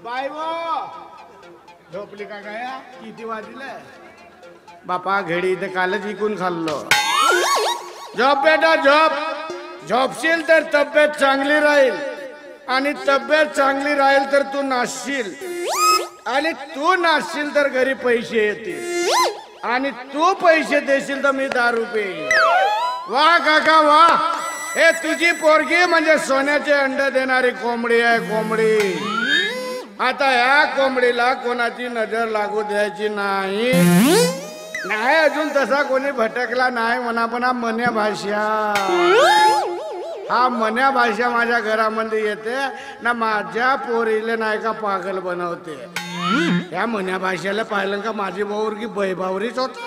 Bye झोपली का काय किती वाजले बापा घडी इथे कालच विकून खाल्लो झोप बेटा झोप झोपशील तर तब्येत चांगली राहील आणि तब्येत चांगली राहील तर तू नाचशील आणि तू नाचशील तर घरी पैसे येतील आणि तू पैसे देशील तर मी दारू पेईन वा काका वा हे तुझी पोरगी म्हणजे सोन्याचे अंडे देणारी कोंबडी आहे कोंबडी आता या कोंबडीला कोणाची नजर लागू द्यायची नाही नाही अजून तसा कोणी भटकला नाही म्हणा पण हा मन्या भाषा हा मन्या भाषा माझ्या घरामध्ये येते ना माझ्या पोरीले नाही का पागल बनवते या मन्या भाषेला पाहिलं का माझी पोरगी बैबावरीच होत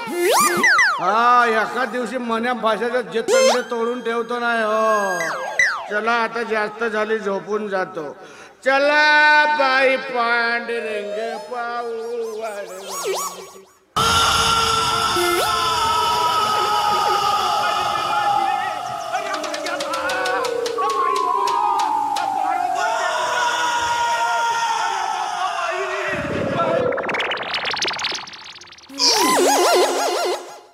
हा एका दिवशी मन्या भाषेचं जे चांगले तोडून ठेवतो नाही हो चला आता जास्त झाली झोपून जातो चला बाई पांडुरंग पाऊ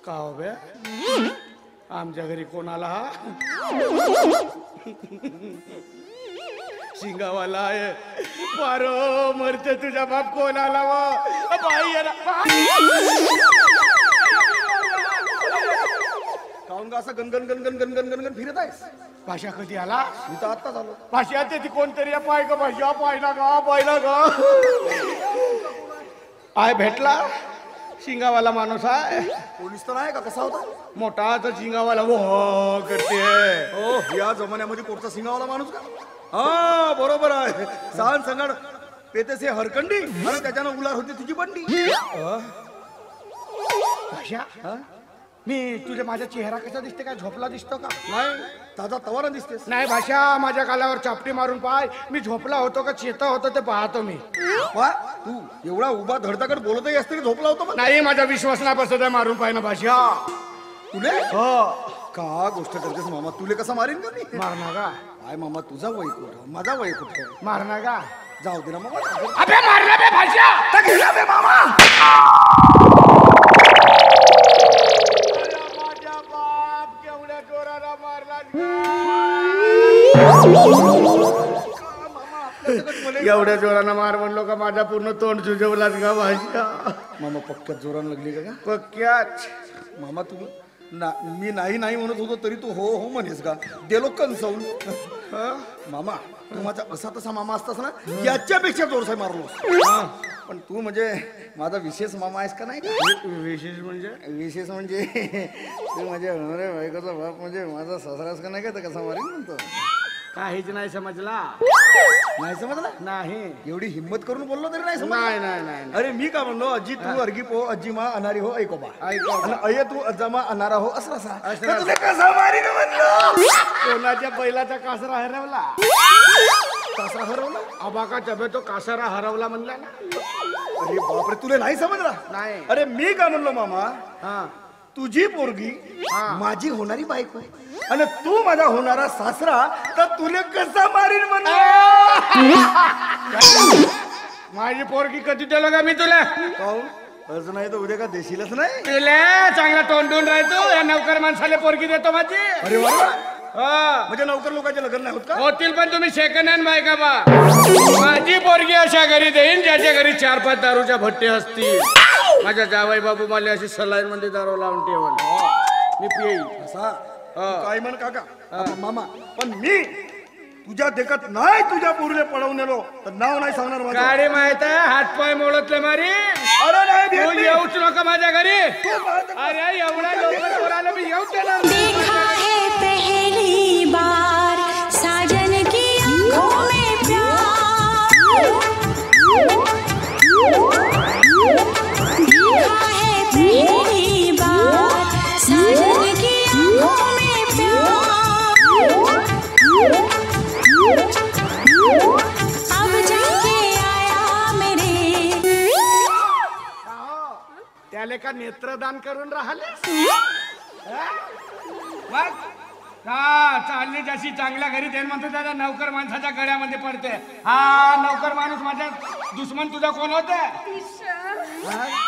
का हो बे आमच्या घरी कोण आला हा शिंगावाला आहे पारो मरते तुझा बाप कोण आला व बाई काऊन का असं गणगण गणगण गणगण गणगण फिरत आहेस भाषा कधी आला मी तर आत्ता झालो भाषा ते ती कोणतरी पाय का भाषा पाहिला का पाहिला का आय भेटला शिंगावाला माणूस आहे पोलीस तर आहे का कसा होता मोठाच शिंगावाला वो करते हो या जमान्यामध्ये कोणता सिंगावाला माणूस का हा बरोबर आहे सांग संगड पेतेसे हरकंडी आणि त्याच्यानं उलार होती तुझी बंडी भाषा मी तुझे माझा चेहरा कसा दिसते काय झोपला दिसतो का नाही ताजा तवारा दिसतेस नाही भाषा माझ्या गालावर चापटी मारून पाय मी झोपला होतो का चेता होतो ते पाहतो मी वा तू एवढा उभा धडधाकड बोलतही असते की झोपला होता पण नाही माझा विश्वास नाही बसत आहे मारून पाय ना भाषा तुले हो का गोष्ट करतेस मामा तुले कसा मारीन का मी मारना का काय मामा तुझा वय कुठं माझा वय कुठं मारना का जाऊ दे ना मामा अबे मारना बे भाषा गेला बे मामा माझ्या बाप केवढ्या जोराला मारला एवढ्या जोरानं मार म्हणलो का माझा पूर्ण तोंड सुजवलाच का भाषा मामा पक्क्यात जोरान लागली का पक्क्याच मामा तू मी नाही नाही म्हणत होतो तरी तू हो हो म्हणेस का देलो कणसावून मामा तू माझा असा तसा मामा असतास ना याच्यापेक्षा जोरसाय मारलो पण तू म्हणजे माझा विशेष मामा आहेस का नाही विशेष म्हणजे तू माझ्या होणाऱ्या बायकोचा बाप म्हणजे माझा सासरास का नाही का तर कसा मारेन म्हणतो काहीच नाही समजला नाही समजला नाही एवढी हिंमत करून बोललो तरी नाही समजला नाही नाही नाही अरे मी का म्हणलो अज्जी तू अर्गी पो अज्जी मा अनारी हो ऐकोबा ऐकोबा. आणि अय तू अज्जामा अनारा हो असं असं तुला कसा मारीन म्हणलो कोणाच्या बैलाचा कासरा हरवला कसा हरवला अबाका तबे तो कासरा हरवला म्हणला ना अरे बापरे तुला नाही समजला नाही अरे मी का म्हणलो मामा हा तुझी पोरगी हा. माझी होणारी बायको आणि तू माझा होणारा सासरा तर तुला कसा मारीन म्हणलो माझी पोरगी कधी दिलं का मी तुला काहून आज नाही तर उद्या का देशीलच नाही तुला चांगला तोंडून राहतो या नौकर माणसाला पोरगी देतो माझी अरे वा म्हणजे नौकर लोकांचे लग्न नाही होत का होतील पण तुम्ही सेकंड हँड बायका बा माझी पोरगी अशा घरी देईन ज्याच्या घरी 4-5 दारूच्या भट्टे असतील माझ्या जावई बाबू मला अशी सलाईन मध्ये दारू लावून ठेवून मी पिई असा काय म्हण काका मामा पण मी तुझ्या देखत नाही तुझ्या पोरीला पळवून नेलो तर नाव नाही सांगणार माझं गाडी माहित आहे हातपाय मोडतले मारी अरे नाही तू भेटली. येऊच नका माझ्या घरी अरे एवढा लवकर पोराला मी येऊच देणार देखा है पहली बार साजन की आंखों में प्यार देखा है पहली बार साजन की आंखों में प्यार अब जाके आया मेरे त्याले का नेत्रदान करून राहिले का चालली जशी चांगल्या घरी देण म्हणतो त्याच्या नौकर माणसाच्या गळ्यामध्ये पडते. हा नौकर माणूस माझा दुश्मन तुझा कोण होते?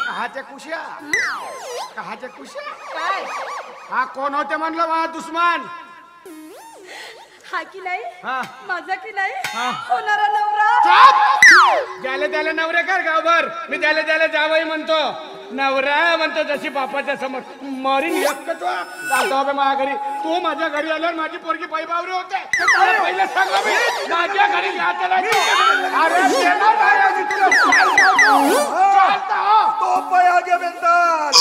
कहाच्या कुशा कहाच्या कुशा काय हा कोण होते म्हणलं वा दुश्मन? हा की नाही हा माझा की नाही हा. होणारा नवरा. ज्याला त्याला नवरे कर गावभर. मी त्याला त्याला जावई म्हणतो, नवरा म्हणतो जशी बापाच्या समोर मरीन एकच चालतो बे माझ्या घरी. तू माझ्या घरी आल्यावर माझी पोरगी पैबावरी होते. तुला पहिलं सांगा मी माझ्या घरी जायचं नाही. अरे देणार नाही आधी तुला. चालता हो. तो पया गे बेंदाल.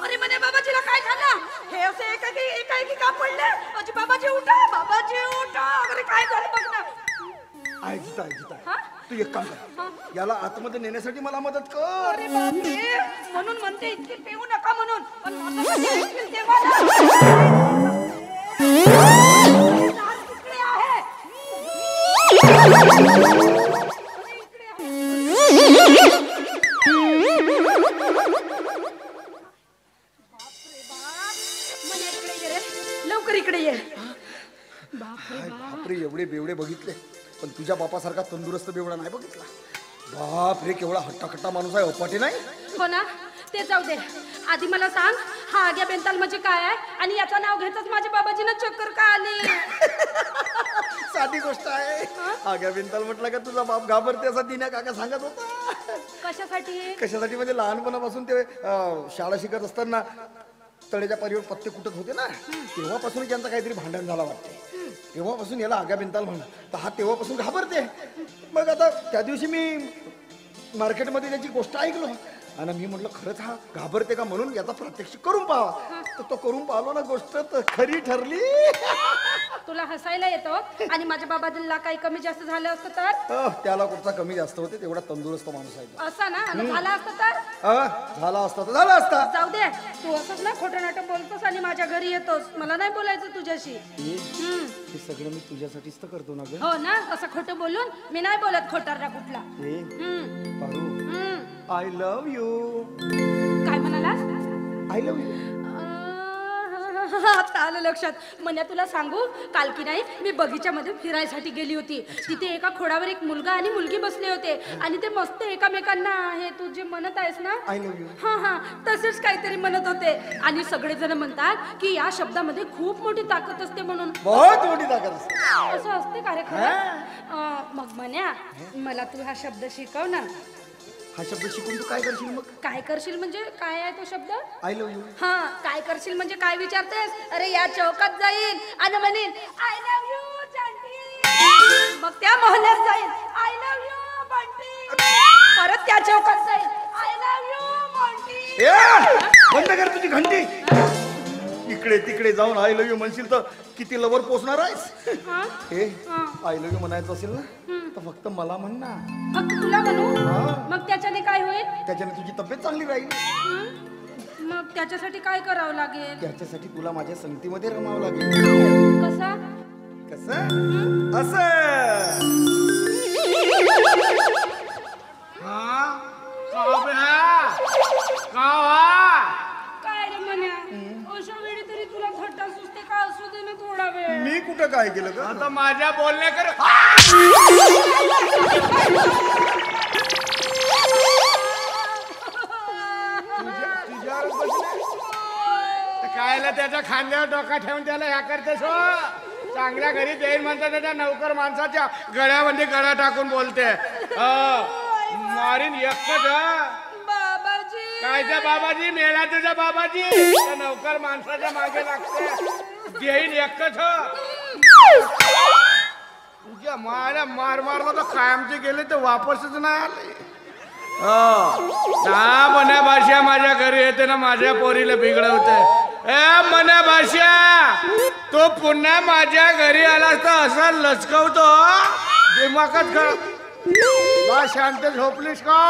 अरे म्हणे बाबाजीला काय झालं? हे असे एकाएकी का पडले? माझी बाबाजी उठा बाबाजी उठा. अरे काय झालं बघ ना. ऐकता ऐकता हा? तू एक काम कर, याला आतमध्ये नेण्यासाठी मला मदत कर. अरे बापरे, म्हणून म्हणते इतकी पिऊ नका म्हणून. पण माझं कधी ऐकतील तेव्हा ना. लाल इकडे आहे. अरे इकडे आहे. म्हणे इकडे ये रे. लवकर इकडे ये. बापरे एवढे बेवडे बघितले पण तुझ्या बापासारखा तंदुरुस्त बेवडा नाही बघितला. बाप रे केवढा हट्टाकट्टा माणूस आहे. अपाटी नाही. हो ना, ते जाऊ दे. आधी मला सांग, हा आग्या बेंताल म्हणजे काय आहे? आणि याचं नाव घेतच माझ्या बाबाजींना चक्कर का आली? साधी गोष्ट आहे. आग्या बिंताल म्हटलं का तुझा बाप घाबरते असं दिन्या काका सांगत होता. कशासाठी? कशासाठी म्हणजे लहानपणापासून ते शाळा शिकत असताना तळेच्या पारीवर पत्ते कुटत होते ना, तेव्हापासून त्यांचं काहीतरी भांडण झाला वाटते. तेव्हापासून याला आग्या बिंताल म्हणा. तर हा तेव्हापासून घाबरते. मग आता त्या दिवशी मी मार्केटमध्ये त्याची गोष्ट ऐकलो आणि मी म्हटलं खरंच हा घाबरते का म्हणून याचा प्रात्यक्षिक करून पाहावा. तर तो करून पाहिलो ना, गोष्ट तर खरी ठरली. तुला हसायला येतो आणि माझ्या बाबाजींना काही कमी जास्त झालं असतं तर? त्याला कुठचा कमी जास्त होते, तेवढा तंदुरुस्त माणूस आहे तो. असा ना, आणि झाला असतं तर? झाला असता तर झाला असता. जाऊ दे, तू असंच ना खोटं नाटक बोलतोस आणि माझ्या घरी येतोस. मला नाही बोलायचं तुझ्याशी. हे सगळं मी तुझ्यासाठीच तर करतो ना ग. हो ना, असं खोटं बोलून मी नाही बोलत खोटारडा कुठला. Paru, I love you. काय म्हणालास? I love you. आता आलं लक्षात. म्हणे तुला सांगू, काल की नाही मी बगीच्यामध्ये फिरायसाठी गेली होती. तिथे एका खोडावर एक मुलगा आणि मुलगी बसले होते आणि ते मस्त एकामेकांना हे तू जे म्हणत आहेस ना, आय लव्ह यू. हा हा तसेच काहीतरी म्हणत होते. आणि सगळेजण म्हणतात की या शब्दामध्ये खूप मोठी ताकद असते म्हणून. बहुत मोठी ताकद असते. असं असते का रे खरं? मग म्हण्या मला तू हा शब्द शिकव ना. हा शब्द शिकून तू काय करशील मग? काय करशील म्हणजे काय आहे तो शब्द? I love you. हा, काय करशील म्हणजे काय विचारतेस? अरे या चौकात जाईन आणि म्हणेन आय लव्ह यू चांटी. मग त्या मोहल्ल्यात जाईन आय लव्ह यू बंटी. परत त्या चौकात जाईन आय लव्ह यू बंटी. बंद कर तुझी घंटी. इकडे तिकडे जाऊन आय लव्ह यू म्हणशील तर किती लवर पोचणार आहेस? हे आय लव्ह यू म्हणायचं असेल ना तर फक्त मला म्हण ना. फक्त तुला म्हणू? मग त्याच्याने काय होईल? त्याच्याने तुझी तब्येत चांगली राहील. मग त्याच्यासाठी काय करावं लागेल? त्याच्यासाठी तुला माझ्या संगतीमध्ये रमावं लागेल. कसा? कसं? असं. काय रे म्हण्या, अशा वेळी तरी तुला थट्टा सुचते का? असू दे ना थोडा वेळ. मी कुठं काय केलं का? आता माझ्या बोलण्या कर. कायला त्याच्या खांद्यावर डोका ठेवून त्याला ह्या करतेस हो? चांगल्या घरी देईन म्हणतात त्याच्या नौकर माणसाच्या गळ्यामध्ये गळा टाकून बोलते. मारीन एकच. बाबाजी काय त्या बाबाजी मेला तुझ्या बाबाजी त्या नौकर माणसाच्या मागे लागते. देईन एकच. तुझ्या मारा मार मारला तर कायमचे गेले तर वापसच नाही आले. ना मना भाषा माझ्या घरी येते ना माझ्या पोरीला बिघडवते. ए मना भाषा, तो पुन्हा माझ्या घरी आला तर असा लचकवतो दिमागच खराब. शांत झोपलीस का?